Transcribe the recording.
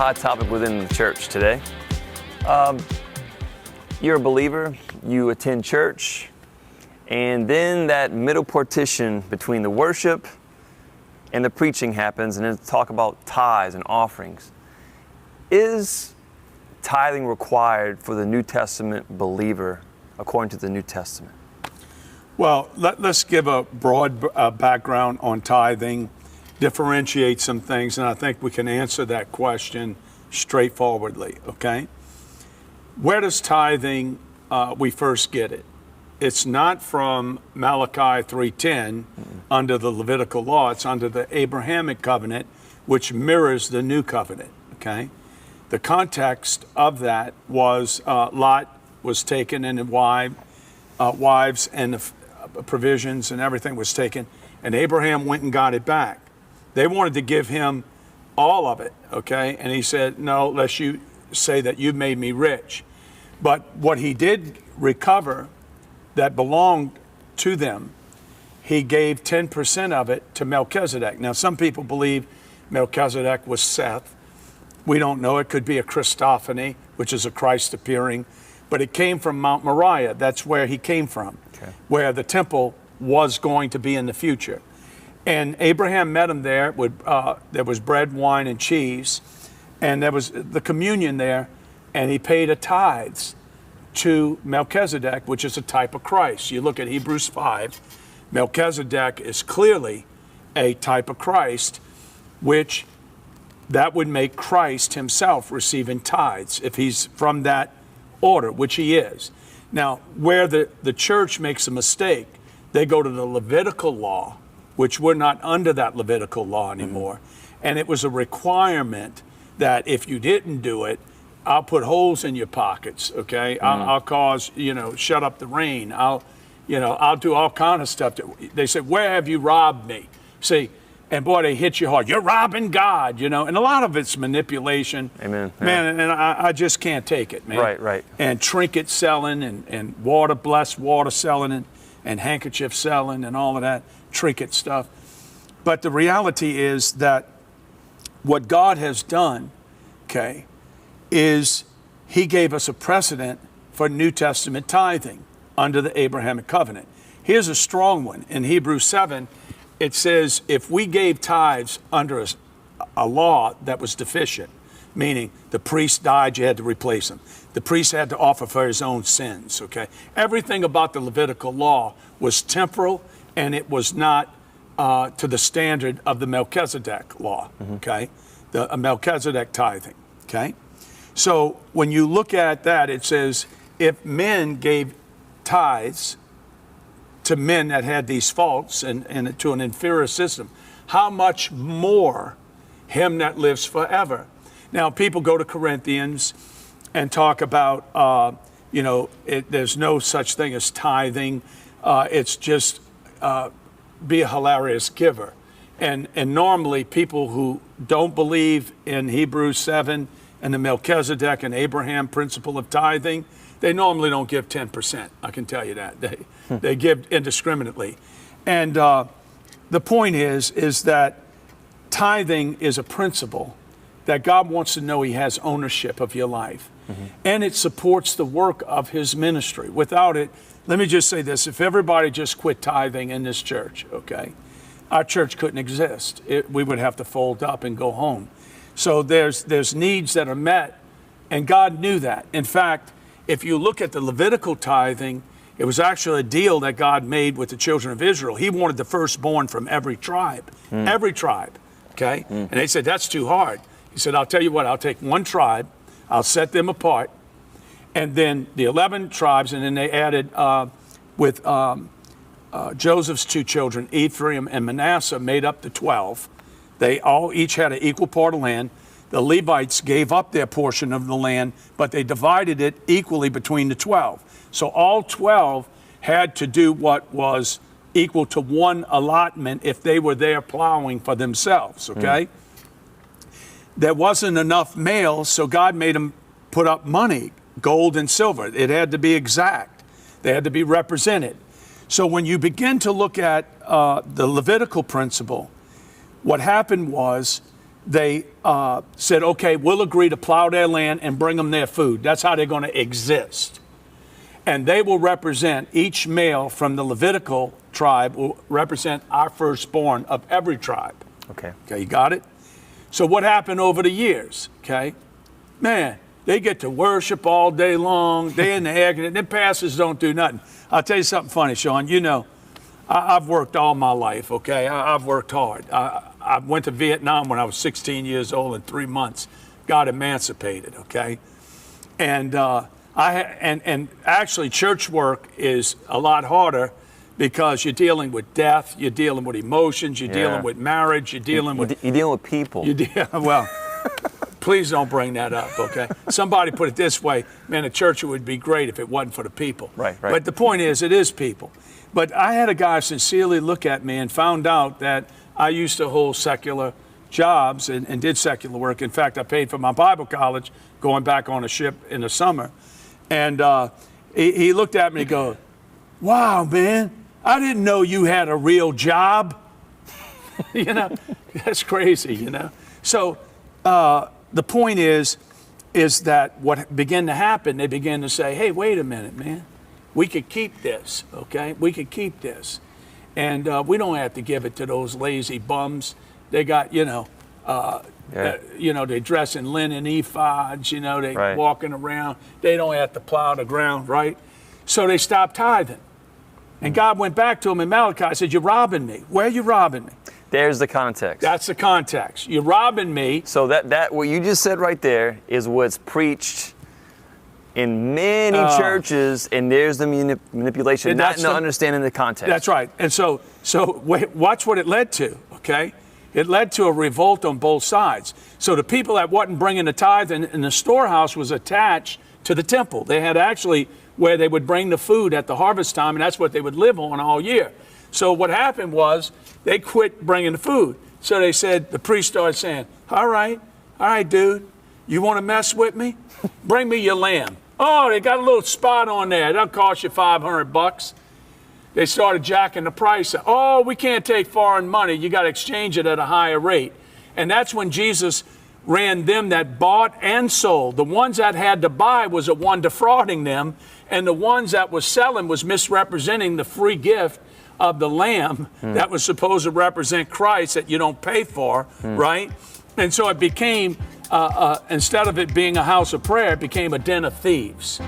hot topic within the church today. You're a believer, you attend church, and then that middle partition between the worship and the preaching happens, and then talk about tithes and offerings. Is tithing required for the New Testament believer according to the New Testament? Well, let's give a broad background on tithing, differentiate some things, and I think we can answer that question straightforwardly, okay? Where does tithing, we first get it? It's not from Malachi 3:10 under the Levitical law. It's under the Abrahamic covenant, which mirrors the new covenant, okay? The context of that was Lot was taken and wives and the provisions and everything was taken, and Abraham went and got it back. They wanted to give him all of it, okay? And he said, no, lest you say that you made me rich. But what he did recover that belonged to them, he gave 10% of it to Melchizedek. Now, some people believe Melchizedek was Seth. We don't know. It could be a Christophany, which is a Christ appearing. But it came from Mount Moriah. That's where he came from, okay, where the temple was going to be in the future. And Abraham met him there. There was bread, wine, and cheese. And there was the communion there. And he paid a tithes to Melchizedek, which is a type of Christ. You look at Hebrews 5. Melchizedek is clearly a type of Christ, which that would make Christ himself receiving tithes if he's from that order, which he is. Now, where the church makes a mistake, they go to the Levitical law, which we're not under that Levitical law anymore. And it was a requirement that if you didn't do it, I'll put holes in your pockets, okay? I'll cause, shut up the rain. I'll do all kind of stuff. They said, where have you robbed me? See, and boy, they hit you hard. You're robbing God, and a lot of it's manipulation. Amen. Man, and I just can't take it, man. Right. And trinket selling and blessed water selling and handkerchief selling and all of that trinket stuff. But the reality is that what God has done, okay, is he gave us a precedent for New Testament tithing under the Abrahamic covenant. Here's a strong one. In Hebrews 7, it says if we gave tithes under a law that was deficient, meaning the priest died, you had to replace him. The priest had to offer for his own sins, okay? Everything about the Levitical law was temporal, and it was not to the standard of the Melchizedek law, okay? The Melchizedek tithing, okay? So when you look at that, it says if men gave tithes to men that had these faults and to an inferior system, how much more him that lives forever? Now, people go to Corinthians and talk about, there's no such thing as tithing. It's just be a hilarious giver. And normally people who don't believe in Hebrews 7 and the Melchizedek and Abraham principle of tithing, they normally don't give 10%. I can tell you that. They give indiscriminately. And the point is that tithing is a principle that God wants to know he has ownership of your life. And it supports the work of his ministry. Without it, let me just say this, if everybody just quit tithing in this church, okay, our church couldn't exist. We would have to fold up and go home. So there's needs that are met, and God knew that. In fact, if you look at the Levitical tithing, it was actually a deal that God made with the children of Israel. He wanted the firstborn from every tribe, okay? And they said, that's too hard. He said, I'll tell you what, I'll take one tribe, I'll set them apart, and then the 11 tribes, and then they added with Joseph's two children, Ephraim and Manasseh, made up the 12. They all each had an equal part of land. The Levites gave up their portion of the land, but they divided it equally between the 12. So all 12 had to do what was equal to one allotment if they were there plowing for themselves, okay? There wasn't enough males, so God made them put up money, gold and silver. It had to be exact. They had to be represented. So when you begin to look at the Levitical principle, what happened was they said, okay, we'll agree to plow their land and bring them their food. That's how they're going to exist. And they will represent, each male from the Levitical tribe will represent our firstborn of every tribe. Okay. Okay, you got it? So what happened over the years, okay? Man, they get to worship all day long. They're in the air, and their pastors don't do nothing. I'll tell you something funny, Sean. You know, I've worked all my life, okay? I've worked hard. I went to Vietnam when I was 16 years old in 3 months, got emancipated, okay? And and actually church work is a lot harder because you're dealing with death, you're dealing with emotions, you're dealing with marriage, you're dealing with... You're dealing with people. Well, please don't bring that up, okay? Somebody put it this way, man, a church would be great if it wasn't for the people. Right. But the point is, it is people. But I had a guy sincerely look at me and found out that I used to hold secular jobs and did secular work. In fact, I paid for my Bible college going back on a ship in the summer. And he looked at me and goes, wow, man, I didn't know you had a real job. You know, that's crazy, you know. So the point is that what began to happen, they began to say, hey, wait a minute, man. We could keep this, okay? We could keep this. And we don't have to give it to those lazy bums. They got, you know, they dress in linen ephods, you know, they walking around. They don't have to plow the ground, right? So they stopped tithing. And God went back to him in Malachi, said, you're robbing me. Where are you robbing me? There's the context. That's the context. You're robbing me. So that what you just said right there is what's preached in many churches, and there's the manipulation, not understanding the context. That's right. And so wait, watch what it led to, okay? It led to a revolt on both sides. So the people that wasn't bringing the tithe and the storehouse was attached to the temple. They had actually where they would bring the food at the harvest time, and that's what they would live on all year. So what happened was they quit bringing the food. So they said, the priest started saying, all right, dude, you want to mess with me? Bring me your lamb. Oh, they got a little spot on there. That'll cost you $500. They started jacking the price up. Oh, we can't take foreign money. You got to exchange it at a higher rate. And that's when Jesus ran them that bought and sold. The ones that had to buy was the one defrauding them, and the ones that was selling was misrepresenting the free gift of the lamb that was supposed to represent Christ that you don't pay for, right? And so it became, instead of it being a house of prayer, it became a den of thieves.